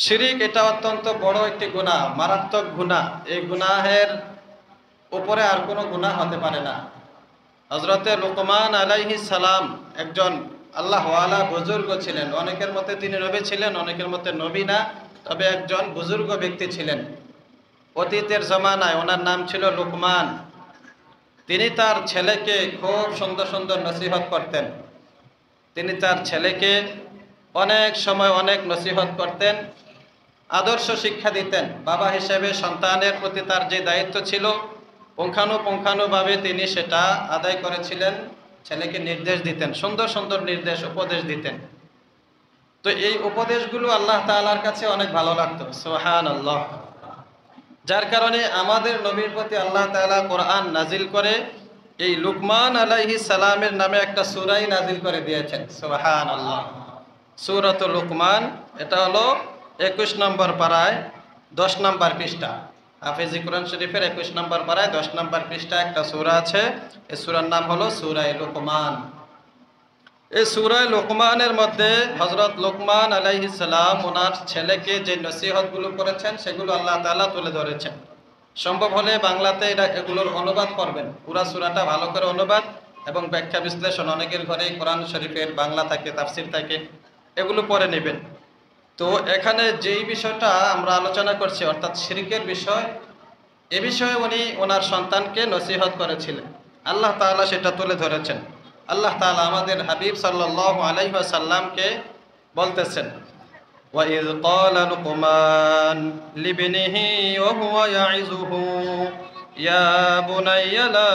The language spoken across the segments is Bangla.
শিরিক এটা অত্যন্ত বড় একটি গুনাহ, মারাত্মক গুনাহ। এই গুনাহের উপরে আর কোনো গুনাহ হতে পারে না। হযরতে লুকমান আলাইহিস সালাম একজন আল্লাহওয়ালা বুজুর্গ ছিলেন। অনেকের মতে তিনি নবী ছিলেন, অনেকের মতে নবী না, তবে একজন বুজুর্গ ব্যক্তি ছিলেন। অতীতের জমানায় ওনার নাম ছিল লুকমান। তিনি তার ছেলেকে খুব সুন্দর সুন্দর নসিহত করতেন। তিনি তার ছেলেকে অনেক সময় অনেক নসিহত করতেন, আদর্শ শিক্ষা দিতেন। বাবা হিসেবে সন্তানের প্রতি তার যে দায়িত্ব ছিল পুঙ্খানুপুঙ্খানুভাবে তিনি সেটা আদায় করেছিলেন। ছেলেকে নির্দেশ দিতেন, সুন্দর সুন্দর নির্দেশ, উপদেশ দিতেন। তো এই উপদেশগুলো আল্লাহ তাআলার কাছে অনেক ভালো লাগতো, সুবহানাল্লাহ। যার কারণে আমাদের নবীর প্রতি আল্লাহ তাআলা কোরআন নাজিল করে এই লুকমান আলাইহিস সালামের নামে একটা সূরাই নাজিল করে দিয়েছেন, সুবহানাল্লাহ। সূরাতুল লুকমান, এটা হলো 21 নম্বর পারায় 10 নম্বর পৃষ্ঠা। হাফেজি কোরআন শরীফের 21 নম্বর পারায় 10 নম্বর পৃষ্ঠা একটা সূরা আছে। এই সূরার নাম হলো সূরা লুকমান। এই সূরা লুকমানের মধ্যে হযরত লুকমান আলাইহিস সালাম ওনার ছেলেকে যে নসিহতগুলো করেছেন সেগুলো আল্লাহ তাআলা তুলে ধরেছেন। সম্ভব হলে বাংলাতে এগুলোর অনুবাদ করবেন, পুরা সূরাটা ভালো করে অনুবাদ এবং ব্যাখ্যা বিশ্লেষণ। অনেকের ঘরে কোরআন শরীফের বাংলা থাকে, তাফসীর থাকে, এগুলো পড়ে নেবেন। তো এখানে যেই বিষয়টা আমরা আলোচনা করছি অর্থাৎ শিরকের বিষয়, এ বিষয়ে উনি ওনার সন্তানকে নসিহত করেছিলেন। আল্লাহ তাআলা সেটা তুলে ধরেছেন। আল্লাহ তাআলা আমাদের হাবিব সাল্লাল্লাহু আলাইহি ওয়াসাল্লামকে বলতেছেন, وَإِذْ قَالَ لُقْمَانُ لِابْنِهِ وَهُوَ يَعِظُهُ يَا بُنَيَّ لَا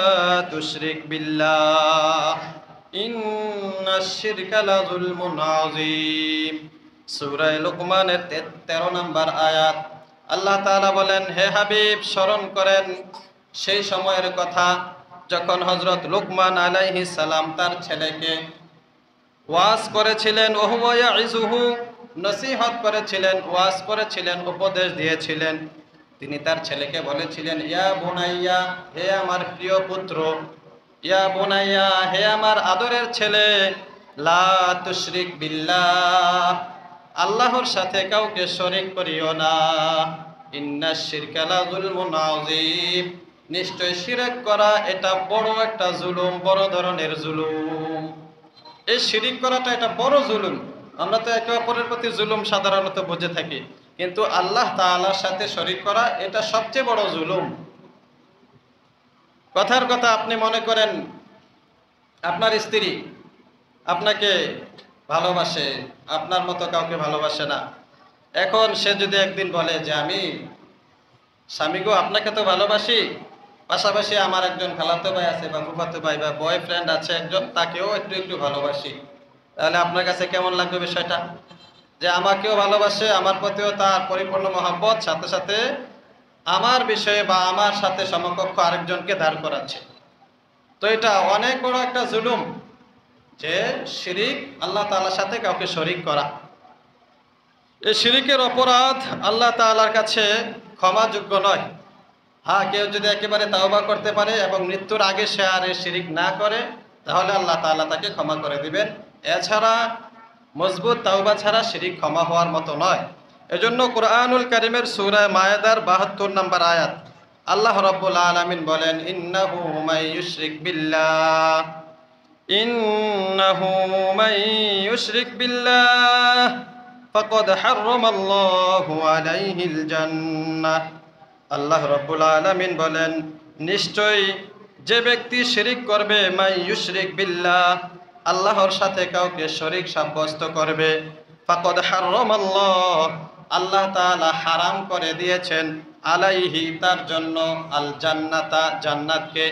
تُشْرِكْ بِاللَّهِ إِنَّ الشِّرْكَ لَظُلْمٌ عَظِيمٌ। সূরা লুকমানের 13 নম্বর আয়াত। আল্লাহ তাআলা বলেন, হে হাবিব, স্মরণ করেন সেই সময়ের কথা যখন হযরত লুকমান আলাইহিস সালাম তার ছেলেকে ওয়াজ করেছিলেন, ওহুয়া ইয়াইজুহু, নসিহত করেছিলেন, ওয়াজ করেছিলেন, উপদেশ দিয়েছিলেন। তিনি তার ছেলেকে বলেছিলেন, ইয়া বুনাইয়া, হে আমার প্রিয় পুত্র, ইয়া বুনাইয়া, হে আমার আদরের ছেলে, লা তুশরিক বিল্লাহ, আল্লাহর সাথে কাউকে শরীক করিও না। ইন্নাশ শিরকা লাযুলমুন আযীম, নিশ্চয় শিরক করা এটা বড় একটা জুলুম, বড় ধরনের জুলুম। এই শিরিক করাটা এটা বড় জুলুম। আমরা তো একে অপরের প্রতি জুলুম সাধারণত বুঝে থাকি, কিন্তু আল্লাহ তাআলার সাথে শরীক করা এটা সবচেয়ে বড় জুলুম। কথার কথা, আপনি মনে করেন আপনার স্ত্রী আপনাকে ভালোবাসে, আপনার মতো কাউকে ভালোবাসে না। এখন সে যদি একদিন বলে যে আমি স্বামী গো আপনাকে তো ভালোবাসি, পাশাপাশি আমার একজন খালাতো ভাই আছে বা ফুফাতো ভাই বা বয়ফ্রেন্ড আছে একজন, তাকেও একটু একটু ভালোবাসি, তাহলে আপনার কাছে কেমন লাগবে বিষয়টা? যে আমাকেও ভালোবাসে, আমার প্রতিও তার পরিপূর্ণ মহব্বত, সাথে সাথে আমার বিষয়ে বা আমার সাথে সমকক্ষ আরেকজনকে দাঁড় করাচ্ছে। তো এটা অনেক বড় একটা জুলুম, যে শিরিক, আল্লাহ তাআলার সাথে কাউকে শরীক করা। এই শিরিকের অপরাধ আল্লাহ তাআলার কাছে ক্ষমাযোগ্য নয়। হ্যাঁ, কেউ যদি একেবারে তাওবা করতে পারে এবং মৃত্যুর আগে সে আর এই শিরিক না করে, তাহলে আল্লাহ তাআলা তাকে ক্ষমা করে দিবেন। এছাড়া মজবুত তাওবা ছাড়া শিরিক ক্ষমা হওয়ার মতো নয়। এজন্য কুরআনুল কারীমের সূরা মায়েদার 72 নম্বর আয়াত আল্লাহ রাব্বুল আলামিন বলেন, ইন্নাহু মাইয়ুশরিক বিল্লাহ, ইন্নাহু মাইয়ুশরিক বিল্লাহ ফাকাদ হাররামাল্লাহু আলাইহিল জান্নাহ। আল্লাহ রাব্বুল আলামিন বলেন, নিশ্চয়ই যে ব্যক্তি শিরিক করবে, মাইয়ুশরিক বিল্লাহ, আল্লাহর সাথে কাউকে শরীক সাব্যস্ত করবে, ফাকাদ হাররামাল্লাহ, আল্লাহ তাআলা হারাম করে দিয়েছেন, আলাইহি, তার জন্য, আল জান্নাতা, জান্নাতকে।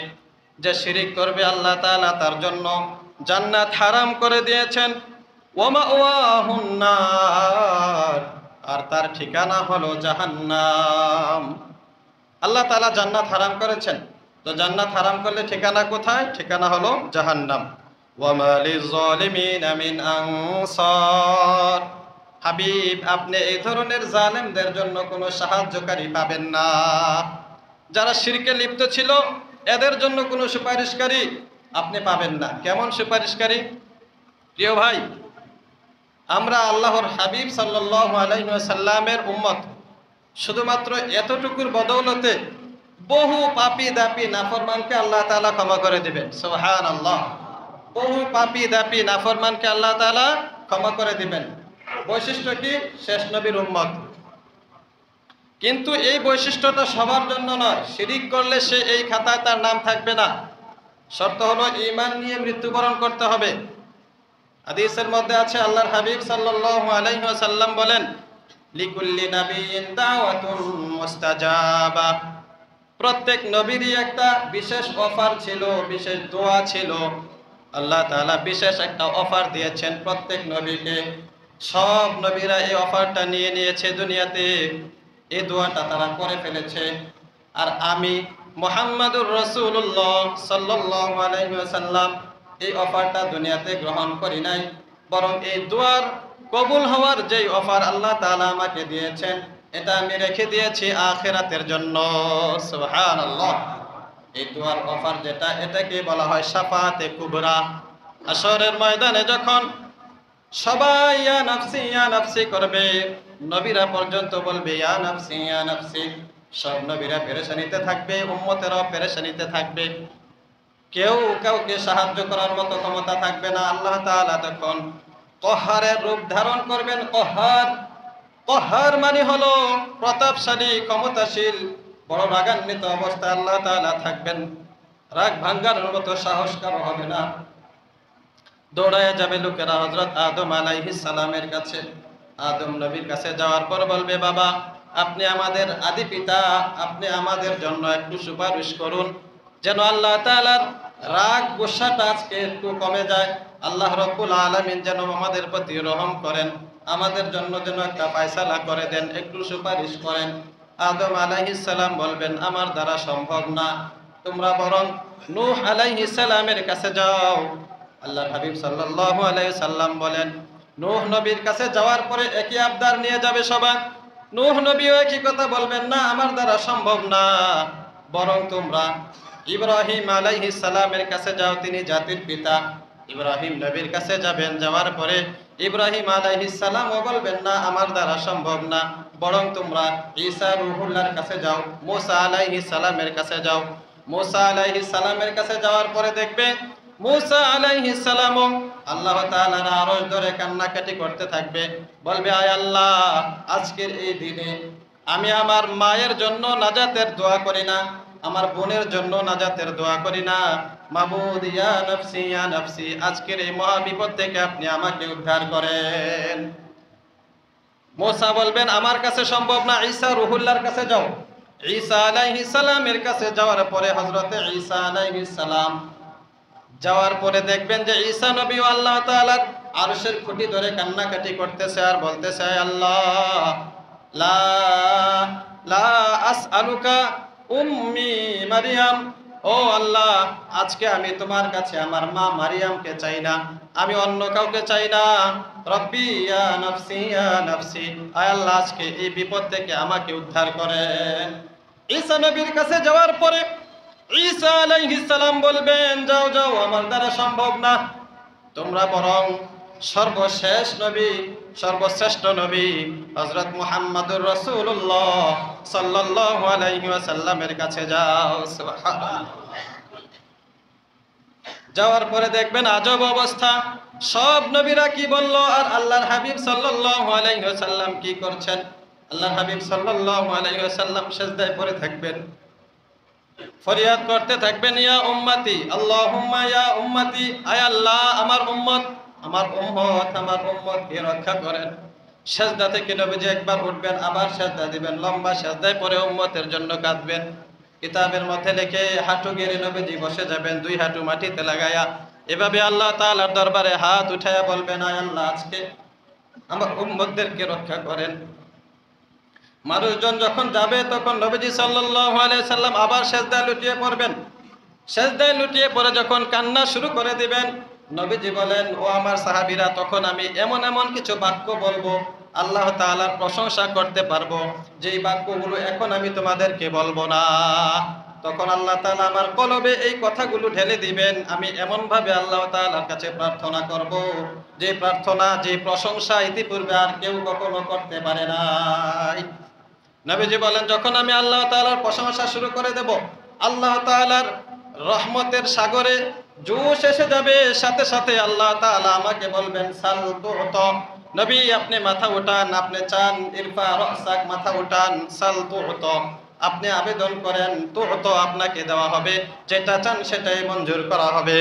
যে শিরিক করবে আল্লাহ তাআলা তার জন্য জান্নাত হারাম করে দিয়েছেন। ওয়া মাওয়াহুন নার, আর তার ঠিকানা হলো জাহান্নাম। আল্লাহ তাআলা জান্নাত হারাম করেছেন, তো জান্নাত হারাম করলে ঠিকানা কোথায়? ঠিকানা হলো জাহান্নাম। ওয়া মা লিয-যালিমিনা মিন আনসার, হাবিব, আপনি এই ধরনের জালেমদের জন্য কোনো সাহায্যকারী পাবেন না। যারা শিরকে লিপ্ত ছিল এদের জন্য কোনো সুপারিশকারী আপনি পাবেন না। কেমন সুপারিশকারী? প্রিয় ভাই, আমরা আল্লাহর হাবিব সাল্লাল্লাহু আলাইহি ওয়াসাল্লামের উম্মত। শুধুমাত্র এতটুকুর বদৌলতে বহু পাপী দাপী নাফরমানকে আল্লাহ তাআলা ক্ষমা করে দিবেন। সুবহানাল্লাহ। বহু পাপী দাপী নাফরমানকে আল্লাহ তাআলা ক্ষমা করে দিবেন। বৈশিষ্ট্য কি? শেষ নবীর উম্মত। কিন্তু এই বৈশিষ্ট্যটা সবার জন্য নয়। শিরিক করলে সে এই খাতায় তার নাম থাকবে না। শর্ত হলো ঈমান নিয়ে মৃত্যুবরণ করতে হবে। হাদিসের মধ্যে আছে আল্লাহর হাবিব সাল্লাল্লাহু আলাইহি ওয়াসাল্লাম বলেন, লিকুল্লি নাবিয়্যিন দাওয়াতুন মুস্তাজাবা। প্রত্যেক নবীরই একটা বিশেষ অফার ছিল, বিশেষ দোয়া ছিল। আল্লাহ তাআলা বিশেষ একটা অফার দিয়েছেন প্রত্যেক নবীকে। সব নবীরা এই অফারটা নিয়ে নিয়েছে দুনিয়াতে, এই দোয়াটা তারা করে ফেলেছে। আর আমি মুহাম্মাদুর রাসূলুল্লাহ সাল্লাল্লাহু আলাইহি ওয়াসাল্লাম এই অফারটা দুনিয়াতে গ্রহণ করি নাই, বরং এই দোয়ার কবুল হওয়ার যেই অফার আল্লাহ তাআলা আমাকে দিয়েছেন, এটা আমি রেখে দিয়েছি আখিরাতের জন্য। সুবহানাল্লাহ। এই দোয়ার অফার যেটা, এটাকে বলা হয় শাফাআতে কুবরা। হাশরের ময়দানে যখন সবাই ইয়া নাফসি করবে, নবীরা পর্যন্ত বলবে ইয়া নাফসি। সব নবীরা পেরেশানিতে থাকবে, উম্মতেরাও পেরেশানিতে থাকবে। কেউ কাউকে সাহায্য করার মতো ক্ষমতা থাকবে না। আল্লাহ তাআলা তখন কহারের রূপ ধারণ করবেন। কহার মানে হলো প্রতাপশালী, ক্ষমতাশীল। বড় রাগান্বিত অবস্থায় আল্লাহ তাআলা থাকবেন। রাগ ভাঙ্গানোর মতো সাহস কারো হবে না। দৌড়ায় যাবে লোকেরা হযরত আদম আলাইহিস সালামের কাছে। আদম নবীর কাছে যাওয়ার পর বলবে, বাবা আপনি আমাদের আদি পিতা, আপনি আমাদের জন্য একটু সুপারিশ করুন, যেন আল্লাহ তাআলার রাগ গোসাটা আজকে একটু কমে যায়। আল্লাহ রাব্বুল আলামিন যেন আমাদের প্রতি রহম করেন, আমাদের জন্য যেন একটা ফয়সালা করে দেন, একটু সুপারিশ করেন। আদম আলাইহিস সালাম বলবেন, আমার দ্বারা সম্ভব না, তোমরা বরং নূহ আলাইহিস সালামের কাছে যাও। আল্লাহর হাবিব সাল্লাল্লাহু আলাইহি সাল্লাম বলেন, নূহ নবীর কাছে যাওয়ার পরে একই আবদার নিয়ে যাবে সবাই। নূহ নবীও একই কথা বলবেন, না আমার দ্বারা সম্ভব না, বরং তোমরা ইব্রাহিম আলাইহিস সালামের কাছে যাও, তিনি জাতির পিতা। ইব্রাহিম নবীর কাছে যাবেন। যাওয়ার পরে ইব্রাহিম আলাইহিস সালামও বলবেন, না আমার দ্বারা সম্ভব না, বরং তোমরা ঈসা রূহুল্লাহর কাছে যাও, মূসা আলাইহিস সালামের কাছে যাও। মূসা আলাইহিস সালামের কাছে যাওয়ার পরে দেখবে মূসা আলাইহিস সালামও আল্লাহ তাআলার আরশ ধরে কান্নাকাটি করতে থাকবে, বলবে, আয় আল্লাহ, আজকের এই দিনে আমি আমার মায়ের জন্য নাজাতের দোয়া করি না, আমার বোনের জন্য নাজাতের দোয়া করি না। মাবুদ ইয়া নাফসি, আজকের এই মহা বিপদ থেকে আপনি আমাকে উদ্ধার করেন। মূসা বলবেন, আমার কাছে সম্ভব না, ঈসা রূহুল্লাহর কাছে যাও। ঈসা আলাইহিস সালামের কাছে যাওয়ার পরে হযরতে ঈসা আলাইহিস সালাম যাওয়ার পরে দেখবেন যে ঈসা নবী আল্লাহ তাআলার আরশের খুঁটি ধরে কান্নাকাটি করতেছে আর বলতেছে, আল্লাহ লা লা আসআলুকা উম্মি মারিয়াম, ও আল্লাহ, আজকে আমি তোমার কাছে আমার মা মারিয়ামকে চাই না, আমি অন্য কাউকে চাই না। রব্বি ইয়া নাফসি, আয় আল্লাহ, আজকে এই বিপদ থেকে আমাকে উদ্ধার করেন। ঈসা নবীর কাছে যাওয়ার পরে ঈসা আলাইহিস সালাম বলবেন, যাও যাও, আমার দ্বারা সম্ভব না, তোমরা বরং সর্বশেষ নবী, সর্বশ্রেষ্ঠ নবী হযরত মুহাম্মাদুর রাসূলুল্লাহ সাল্লাল্লাহু আলাইহি ওয়াসাল্লামের কাছে যাও। সুবহানাল্লাহ। যাওয়ার পরে দেখবেন আজব অবস্থা, সব নবীরা কি বলল আর আল্লাহর হাবিব সাল্লাল্লাহু আলাইহি ওয়াসাল্লাম কি করছেন। আল্লাহর হাবিব সাল্লাল্লাহু আলাইহি ওয়াসাল্লাম সিজদায় পড়ে থাকবেন, ফরিয়াদ করতে থাকবেন, ইয়া উম্মতি আল্লাহুম্মা ইয়া উম্মতি, আয় আল্লাহ, আমার উম্মতকে রক্ষা করেন। সিজদা থেকে নবীজি একবার উঠবেন, আবার সিজদা দিবেন, লম্বা সিজদায় পড়ে উম্মতের জন্য কাঁদবেন। কিতাবের মধ্যে লিখে হাঁটু গেড়ে নবীজি বসে যাবেন, দুই হাঁটু মাটিতে লাগায়া, এভাবে আল্লাহ তাআলার দরবারে হাত উঠায়া বলবেন, আয় আল্লাহ, আজকে আমার উম্মতদেরকে রক্ষা করেন। মানুষজন যখন যাবে তখন নবীজি সাল্লাল্লাহু আলাইহি সাল্লাম আবার সিজদায় লুটিয়ে পড়বেন। সিজদায় লুটিয়ে পড়ে যখন কান্না শুরু করে দিবেন, নবীজি বলেন, ও আমার সাহাবীরা, তখন আমি এমন এমন কিছু বাক্য বলবো, আল্লাহ তাআলার প্রশংসা করতে পারবো, যেই বাক্যগুলো এখন আমি তোমাদেরকে বলবো না। তখন আল্লাহ তাআলা আমার কলবে এই কথাগুলো ঢেলে দিবেন। আমি এমনভাবে আল্লাহ তাআলার কাছে প্রার্থনা করব, যে প্রার্থনা, যে প্রশংসা ইতিপূর্বে আর কেউ কখনো করতে পারে নাই। নবীজি বলেন, যখন আমি আল্লাহ তাআলার প্রশংসা শুরু করে দেব, আল্লাহ তাআলার রহমতের সাগরে জোশ এসে যাবে, সাথে সাথে আল্লাহ তাআলা আমাকে বলবেন, সাল তুত। নবী, আপনি মাথা উঠান, আপনি চান, ইরফা রাসাক, মাথা উঠান, সাল তুত, আপনি আবেদন করেন, তুত, আপনাকে দেওয়া হবে, যেটা চান সেটাই মঞ্জুর করা হবে।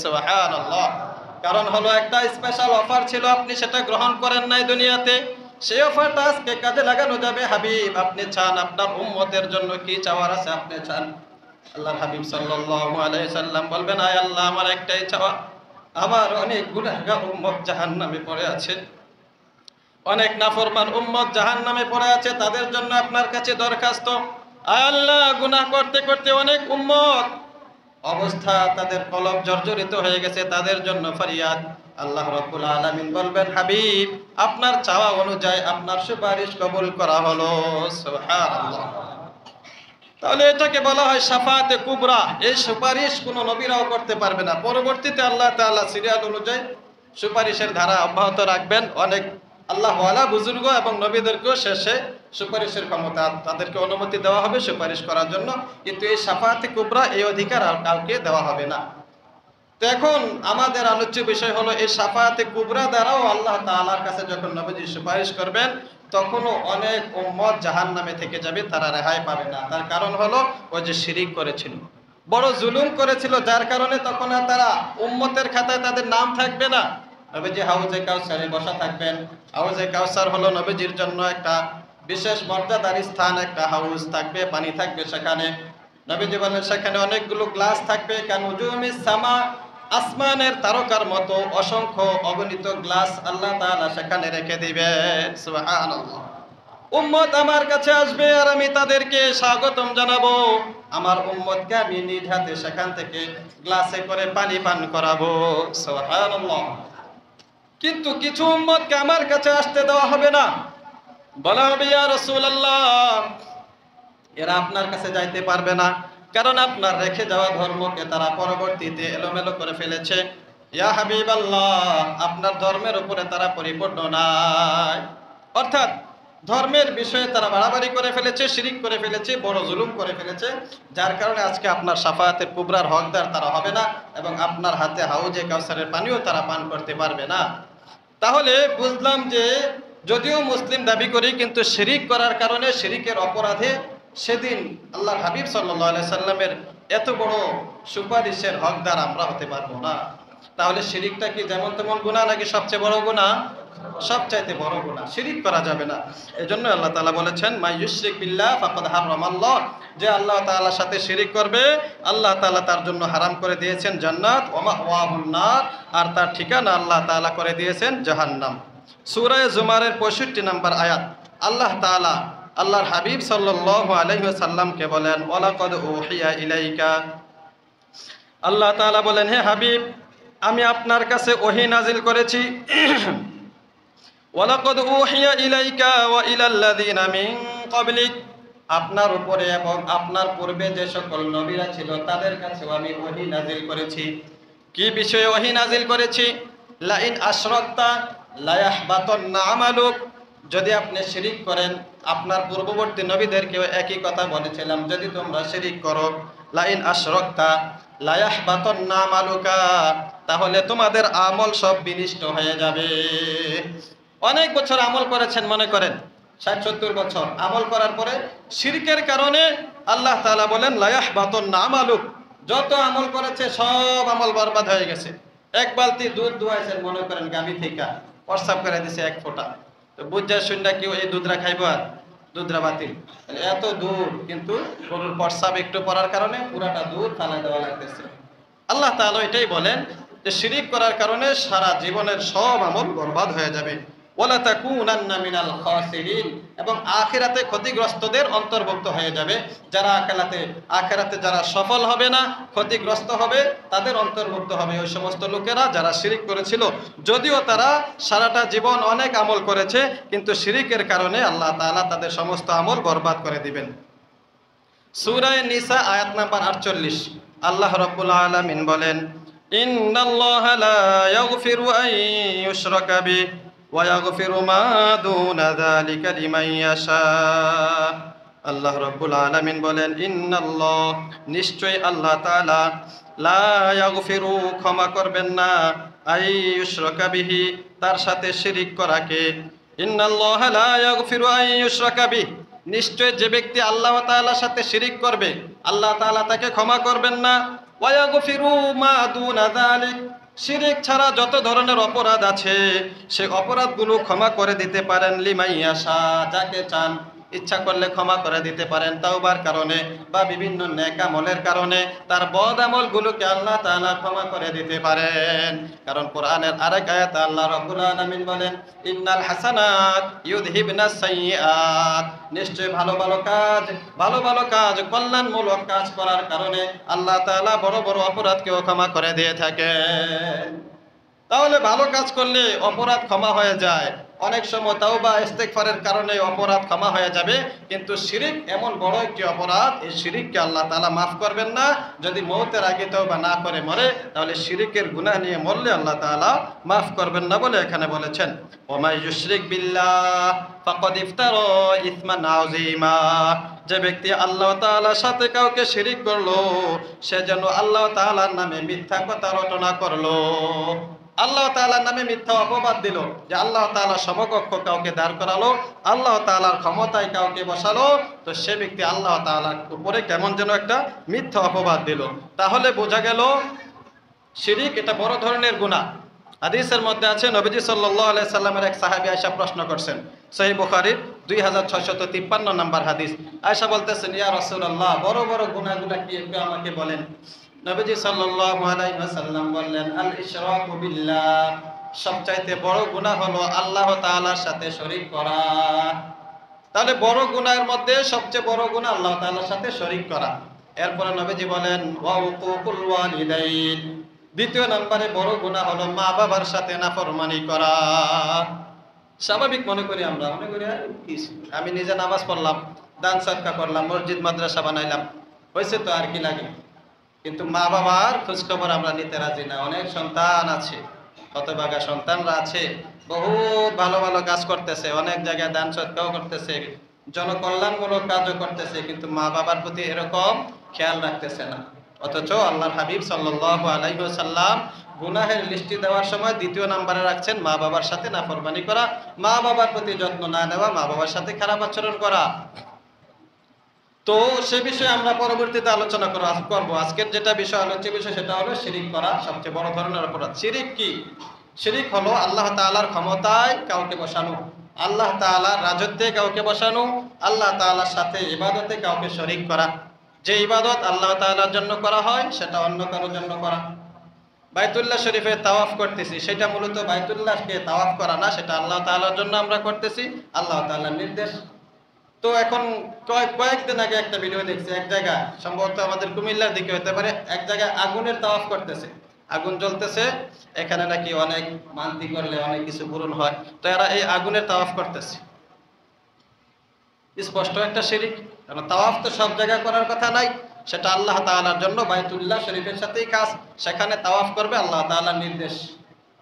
সুবহানাল্লাহ। কারণ হলো একটা স্পেশাল অফার ছিল, আপনি সেটা গ্রহণ করেন নাই দুনিয়াতে, সেই অফারটা আজকে কাজে লাগানো যাবে। হাবিব, আপনি চান, আপনার উম্মতের জন্য কি চাওয়ার আছে আপনি চান। আল্লাহর হাবিব সাল্লাল্লাহু আলাইহি সাল্লাম বলবেন, আয় আল্লাহ, আমার একটাই চাওয়া, আমার অনেক গুনাহগার উম্মত জাহান্নামে পড়ে আছে, অনেক নাফরমান উম্মত জাহান্নামে পড়ে আছে, তাদের জন্য আপনার কাছে দরখাস্ত। আয় আল্লাহ, গুনাহ করতে করতে অনেক উম্মত অবস্থা, তাদের কলব জর্জরিত হয়ে গেছে, তাদের জন্য ফরিয়াদ। আল্লাহ রাব্বুল আলামিন বলবেন, হাবিব, আপনার চাওয়া অনুযায়ী আপনার সুপারিশ কবুল করা হলো। সুবহানাল্লাহ। তাহলে এটাকে বলা হয় শাফাআতে কুবরা। এই সুপারিশ কোনো নবীরাও করতে পারবে না। পরবর্তীতে আল্লাহ তাআলা সিরিয়াল অনুযায়ী সুপারিশের ধারা অব্যাহত রাখবেন। অনেক আল্লাহওয়ালা বুজুর্গ এবং নবীদেরকেও শেষে সুপারিশের ক্ষমতা, তাদেরকে অনুমতি দেওয়া হবে সুপারিশ করার জন্য, কিন্তু এই শাফাআতে কুবরা, এই অধিকার আর কাউকে দেওয়া হবে না। তো এখন আমাদের আলোচ্য বিষয় হলো, এই শাফাআতে কুবরা দ্বারাও আল্লাহ তাআলার কাছে যখন নবীজি সুপারিশ করবেন, তখনও অনেক উম্মত জাহান্নামে থেকে যাবে, তারা রেহাই পাবে না। তার কারণ হলো, ওই যে শিরিক করেছিল, বড় জুলুম করেছিল, যার কারণে তখন আর তারা উম্মতের খাতায় তাদের নাম থাকবে না। নবীজি হাউজে কাউসারে বসা থাকবেন। হাউজে কাউসার হলো নবীজির জন্য একটা বিশেষ মর্যাদার স্থান, একটা হাউস থাকবে, পানি থাকবে সেখানে। নবীজি বলেন, সেখানে অনেকগুলো গ্লাস থাকবে, কানুজুমিস সামা, আসমানের তারকার মতো অসংখ্য অগণিত গ্লাস আল্লাহ তাআলা সেখানে রেখে দিবেন। সুবহানাল্লাহ। উম্মত আমার কাছে আসবে আর আমি তাদেরকে স্বাগতম জানাবো। আমার উম্মতকে আমি নিজ হাতে সেখান থেকে গ্লাসে করে পানি পান করাবো। সুবহানাল্লাহ। কিন্তু কিছু উম্মতকে আমার কাছে আসতে দেওয়া হবে না। বলা হবে, ইয়া রাসূলুল্লাহ, এরা আপনার কাছে যাইতে পারবে না, কারণ আপনার রেখে যাওয়া ধর্মকে তারা পরবর্তীতে এলোমেলো করে ফেলেছে। ইয়া হাবিবাল্লাহ, আপনার ধর্মের উপরে তারা পরিপূর্ণ নাই, অর্থাৎ ধর্মের বিষয়ে তারা বাড়াবাড়ি করে ফেলেছে, শিরিক করে ফেলেছে, বড় জুলুম করে ফেলেছে, যার কারণে আজকে আপনার শাফাআতের কুবরার হকদার তারা হবে না, এবং আপনার হাতে হাউজে কাউসারের পানিও তারা পান করতে পারবে না। তাহলে বুঝলাম যে যদিও মুসলিম দাবি করি, কিন্তু শিরিক করার কারণে, শিরিকের অপরাধে সেদিন আল্লাহর হাবিব সাল্লাল্লাহু আলাইহি সাল্লামের এত বড় সুপারিশের হকদার আমরা হতে পারবো না। তাহলে শিরিকটা কি যেমন তেমন গুনাহ, নাকি সবচেয়ে বড় গুনাহ? সবচাইতে বড় গুনাহ, শিরিক করা যাবে না। এজন্য আল্লাহ তাআলা বলেছেন, মা ইউশরিক বিল্লাহ ফাকাদ হারামাল্লাহ, যে আল্লাহ তাআলার সাথে শিরিক করবে, আল্লাহ তাআলা তার জন্য হারাম করে দিয়েছেন জান্নাত, ওয়া মাওয়াহুন নার, আর তার ঠিকানা আল্লাহ তাআলা করে দিয়েছেন জাহান্নাম। সূরা জুমারের 65 নম্বর আয়াত, আল্লাহ তাআলা আল্লাহর হাবিব সাল্লাল্লাহু আলাইহি ওয়াসাল্লামকে বলেন, ওয়ালাকাদ উহিয়া ইলাইকা, আল্লাহ তাআলা বলেন, হে হাবিব, আমি আপনার কাছে ওহী নাজিল করেছি। ওয়ালাকাদ উহিয়া ইলাইকা ওয়া ইলাল্লাযিনা মিন ক্বাবলিক, আপনার উপরে এবং আপনার পূর্বে যে সকল নবীরা ছিল তাদের কাছেও আমি ওহী নাজিল করেছি। কি বিষয়ে ওহী নাজিল করেছি? লাইন আশরাকতা লা ইয়াহবাতান্না আমালুক, যদি আপনি শিরিক করেন, আপনার পূর্ববর্তী নবীদেরকেও একই কথা বলেছিলাম, যদি তোমরা শিরিক করো, লাইন আশরাকতা লা ইয়াহবাতান্না আমালুকা, তাহলে তোমাদের আমল সব বিনষ্ট হয়ে যাবে। অনেক বছর আমল করেছেন, মনে করেন 60-70 বছর আমল করার পরে শিরকের কারণে আল্লাহ তাআলা বলেন, লা ইয়াহবাতান্না আমালুক, যত আমল করেছে সব আমল বরবাদ হয়ে গেছে। এক বালতি দুধ দুয়াইছেন, মনে করেন গাভী থেকে, প্রস্রাব করে দিছে এক ফোঁটা, তো বুঝা শুননা কি ওই দুধরা খাইব? আর দুধরা বাতিল। এত দুধ, কিন্তু গরুর প্রস্রাব একটু পড়ার কারণে পুরাটা দুধ ফালাই দেওয়া লাগতেছে। আল্লাহ তাআলা এটাই বলেন যে শিরিক করার কারণে সারা জীবনের সব আমল বরবাদ হয়ে যাবে। ওয়ালা তাকুনান্না মিনাল খাসিরিন, এবং আখিরাতে ক্ষতিগ্রস্তদের অন্তর্ভুক্ত হয়ে যাবে। যারা আখিরাতে যারা সফল হবে না, ক্ষতিগ্রস্ত হবে, তাদের অন্তর্ভুক্ত হবে ওই সমস্ত লোকেরা যারা শিরিক করেছিল। যদিও তারা সারাটা জীবন অনেক আমল করেছে, কিন্তু শিরিকের কারণে আল্লাহ তাআলা তাদের সমস্ত আমল বরবাদ করে দিবেন। সূরা নিসা আয়াত নাম্বার 48 আল্লাহ রাব্বুল আলামিন বলেন, ইন্নাল্লাহা লা ইয়াগফিরু আন ইউশরাকা বিহি ওয়া ইয়াগফিরু মা দুনা যালিকা লিমান ইয়াশা। আল্লাহ রাব্বুল আলামিন বলেন, ইন্নাল্লাহ, নিশ্চয় আল্লাহ তাআলা, লা ইয়াগফিরু, ক্ষমা করবেন না, আন ইউশরাকা বিহি, তার সাথে শিরিক করাকে। ইন্নাল্লাহা লা ইয়াগফিরু আন ইউশরাকা বিহি, নিশ্চয় যে ব্যক্তি আল্লাহ তাআলার সাথে শিরিক করবে আল্লাহ তাআলা তাকে ক্ষমা করবেন না। ওয়া ইয়াগফিরু মা দুনা যালিক, শিরিক ছাড়া যত ধরনের অপরাধ আছে সেই অপরাধগুলো ক্ষমা করে দিতে পারেন লিমান ইয়াশা, যাকে চান ইচ্ছা করলে ক্ষমা করে দিতে পারেন তাওবার কারণে বা বিভিন্ন নেক আমলের কারণে তার বদ আমলগুলোকে আল্লাহ তাআলা ক্ষমা করে দিতে পারেন। কারণ কোরআনের আরেক আয়াতে আল্লাহ রাব্বুল আলামিন বলেন, ইন্নাল হাসানাত ইউযহিবনাস সাইয়্যাত, নিশ্চয় ভালো ভালো কাজ কল্যাণমূলক কাজ করার কারণে আল্লাহ তাআলা বড় বড় অপরাধকেও ক্ষমা করে দিয়ে থাকেন। তাহলে ভালো কাজ করলে অপরাধ ক্ষমা হয়ে যায়। অনেক সময় তাওবা ইস্তেগফারের কারণে অপরাধ ক্ষমা হয়ে যাবে, কিন্তু শিরিক এমন বড় একটি অপরাধ, এই শিরিককে আল্লাহ তাআলা মাফ করবেন না। যদি মওতের আগে তাওবা না করে মরে, তাহলে শিরিকের গুনাহ নিয়ে মরলে আল্লাহ তাআলা মাফ করবেন না বলে এখানে বলেছেন, ওয়া ইউশরিক বিল্লাহ ফাকাদ ইফতারা ইসমান আযীমা, যে ব্যক্তি আল্লাহ তাআলার সাথে কাউকে শিরিক করলো সে যেন আল্লাহ তাআলার নামে মিথ্যা কথা রটনা করলো, আল্লাহ তাআলার নামে মিথ্যা অপবাদ দিল, যে আল্লাহ তাআলার সমকক্ষ কাউকে দাঁড় করালো, আল্লাহ তাআলার ক্ষমতায় কাউকে বসালো, তো সে ব্যক্তি আল্লাহ তাআলার উপরে কেমন যেন একটা মিথ্যা অপবাদ দিল। তাহলে বোঝা গেল শিরিক এটা বড় ধরনের গুনাহ। হাদিসের মধ্যে আছে, নবীজি সাল্লাল্লাহু আলাইহি সাল্লামের এক সাহাবী আয়েশা প্রশ্ন করছেন, সহিহ বুখারীর 2653 নম্বর হাদিস। আয়েশা বলতেছেন, ইয়া রাসূলুল্লাহ, বড় বড় গুনাহগুলো কি একটু আমাকে বলেন। নবীজি সাল্লাল্লাহু আলাইহি ওয়াসাল্লাম বললেন, আল ইশরাকু বিল্লাহ, সবচাইতে বড় গুনাহ হলো আল্লাহ তাআলার সাথে শরীক করা। তাহলে বড় গুনাহের মধ্যে সবচেয়ে বড় গুনাহ আল্লাহ তাআলার সাথে শরীক করা। এরপরে নবীজি বলেন, ওয়া উকুকুল ওয়ালিদাইন, দ্বিতীয় নম্বরে বড় গুনাহ হলো মা বাবার সাথে নাফরমানি করা। স্বাভাবিক মনে করি আমরা, মনে করি আমি নিজে নামাজ পড়লাম, দান সদকা করলাম, মসজিদ মাদ্রাসা বানাইলাম, হয়েছে তো, আর কি লাগে। কিন্তু মা বাবার খোঁজখবর আমরা নিতে রাজি না। অনেক সন্তান আছে, হতভাগা সন্তানরা আছে, বহুত ভালো ভালো কাজ করতেছে, অনেক জায়গায় দান সদকাও করতেছে, জনকল্যাণমূলক কাজও করতেছে, কিন্তু মা বাবার প্রতি এরকম খেয়াল রাখতেছে না। অথচ আল্লাহর হাবিব সাল্লাল্লাহু আলাইহি ওয়াসাল্লাম গুনাহের লিস্টি দেওয়ার সময় দ্বিতীয় নম্বরে রাখছেন মা বাবার সাথে নাফরমানি করা, মা বাবার প্রতি যত্ন না নেওয়া, মা বাবার সাথে খারাপ আচরণ করা। তো সে বিষয়ে আমরা পরবর্তীতে আলোচনা করব। আজকের যেটা বিষয় আলোচ্য বিষয় সেটা হলো শিরিক করা, সবচেয়ে বড় ধরনের অপরাধ। শিরিক কি? শিরিক হলো আল্লাহ তাআলার ক্ষমতায় কাউকে বসানো, আল্লাহ তাআলার রাজত্বে কাউকে বসানো, আল্লাহ তাআলার সাথে ইবাদতে কাউকে শরীক করা। যে ইবাদত আল্লাহ তাআলার জন্য করা হয় সেটা অন্য কারোর জন্য করা। বাইতুল্লাহ শরীফে তাওয়াফ করতেছি, সেটা মূলত বাইতুল্লাহকে তাওয়াফ করা না, সেটা আল্লাহ তাআলার জন্য আমরা করতেছি, আল্লাহ তাআলার নির্দেশ। তো এখন কয়েকদিন আগে একটা ভিডিও দেখছি, এক জায়গায় সম্ভবত আমাদের কুমিল্লার দিকে হতে পারে, এক জায়গায় আগুনের তাওয়াফ করতেছে, আগুন জ্বলতেছে, এখানে নাকি অনেক মানতি করলে অনেক কিছু পূরণ হয়, তো এরা এই আগুনের তাওয়াফ করতেছে। স্পষ্ট একটা শিরিক, কারণ তাওয়াফ তো সব জায়গায় করার কথা নাই, সেটা আল্লাহ তাআলার জন্য বাইতুল্লাহ শরীফের সাথেই কাজ, সেখানে তাওয়াফ করবে আল্লাহ তাআলার নির্দেশ,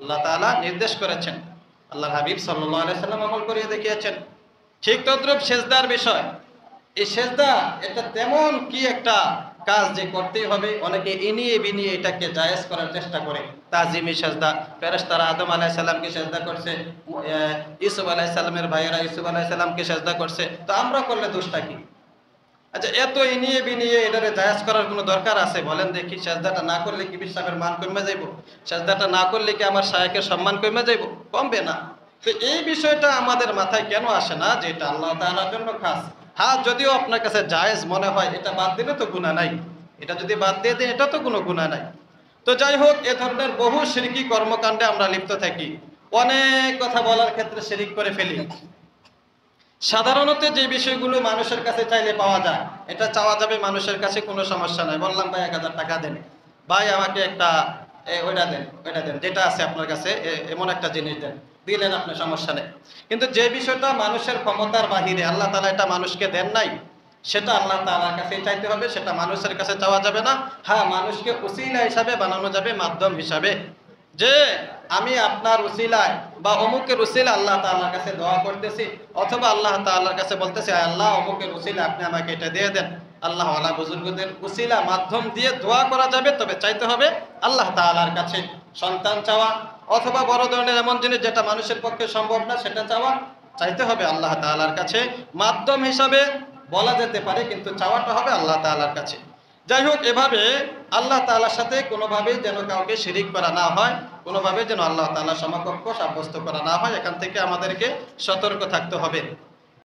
আল্লাহ তাআলা নির্দেশ করেছেন, আল্লাহর হাবিব সাল্লাল্লাহু আলাইহি সাল্লাম আমল করিয়ে দেখিয়েছেন। ঠিক তদ্রূপ সেজদার বিষয়, এই সেজদা এটা তেমন কি একটা কাজ যে করতেই হবে, অনেকে ইনিয়ে বিনিয়ে এটাকে জায়েজ করার চেষ্টা করে। তাজিমি সেজদা, ফেরেশতারা আদম আলাইহিস সালামকে সেজদা করছে, ইউসুফ আলাইহিস সালামের ভাইয়েরা ইউসুফ আলাইহিস সালামকে সেজদা করছে, তো আমরা করলে দোষটা কি? আচ্ছা, এত ইনিয়ে বিনিয়ে এটারে জায়েজ করার কোনো দরকার আছে? বলেন দেখি, সেজদাটা না করলে কি বিশ্বাসের মান কমে যাইব? সেজদাটা না করলে কি আমার শায়েখের সম্মান কমে যাইব? কমবে না। তো এই বিষয়টা আমাদের মাথায় কেন আসে না যে এটা আল্লাহ তাআলার জন্য খাস? হ্যাঁ, যদিও আপনার কাছে জায়েজ মনে হয়, এটা বাদ দিলে তো গুনাহ নাই, এটা যদি বাদ দিয়ে দেন এটা তো কোনো গুনাহ নাই। তো যাই হোক, এ ধরনের বহু শিরকি কর্মকাণ্ডে আমরা লিপ্ত থাকি, অনেক কথা বলার ক্ষেত্রে শিরিক করে ফেলি। সাধারণত যে বিষয়গুলো মানুষের কাছে চাইলে পাওয়া যায়, এটা চাওয়া যাবে মানুষের কাছে, কোনো সমস্যা নাই। বললাম ভাই 1000 টাকা দেন, ভাই আমাকে একটা ওইটা দেন, যেটা আছে আপনার কাছে এমন একটা জিনিস দেন, দিলেন, আপনার সমস্যা নেই। কিন্তু যে বিষয়টা মানুষের ক্ষমতার বাহিরে, আল্লাহ তাআলা এটা মানুষকে দেন নাই, সেটা আল্লাহ তাআলার কাছে চাইতে হবে, সেটা মানুষের কাছে চাওয়া যাবে না। হ্যাঁ, মানুষকে উসিলা হিসাবে বানানো যাবে, মাধ্যম হিসাবে, যে আমি আপনার উসিলায় বা অমুকের উসিলা আল্লাহ তাআলার কাছে দোয়া করতেছি, অথবা আল্লাহ তাআলার কাছে বলতেছি আল্লাহ অমুকের উসিলা আপনি আমাকে এটা দিয়ে দেন। আল্লাহ ওয়ালা বুজুর্গদের উসিলা মাধ্যম দিয়ে দোয়া করা যাবে, তবে চাইতে হবে আল্লাহ তাআলার কাছে। সন্তান চাওয়া অথবা বড় ধরনের এমন জিনিস যেটা মানুষের পক্ষে সম্ভব না সেটা চাওয়া, চাইতে হবে আল্লাহ তাআলার কাছে। মাধ্যম হিসাবে বলা যেতে পারে, কিন্তু চাওয়াটা হবে আল্লাহ তাআলার কাছে। যাই হোক, এভাবে আল্লাহ তাআলার সাথে কোনোভাবেই যেন কাউকে শিরিক করা না হয়, কোনোভাবে যেন আল্লাহ তাআলার সমকক্ষ সাব্যস্ত করা না হয়, এখান থেকে আমাদেরকে সতর্ক থাকতে হবে।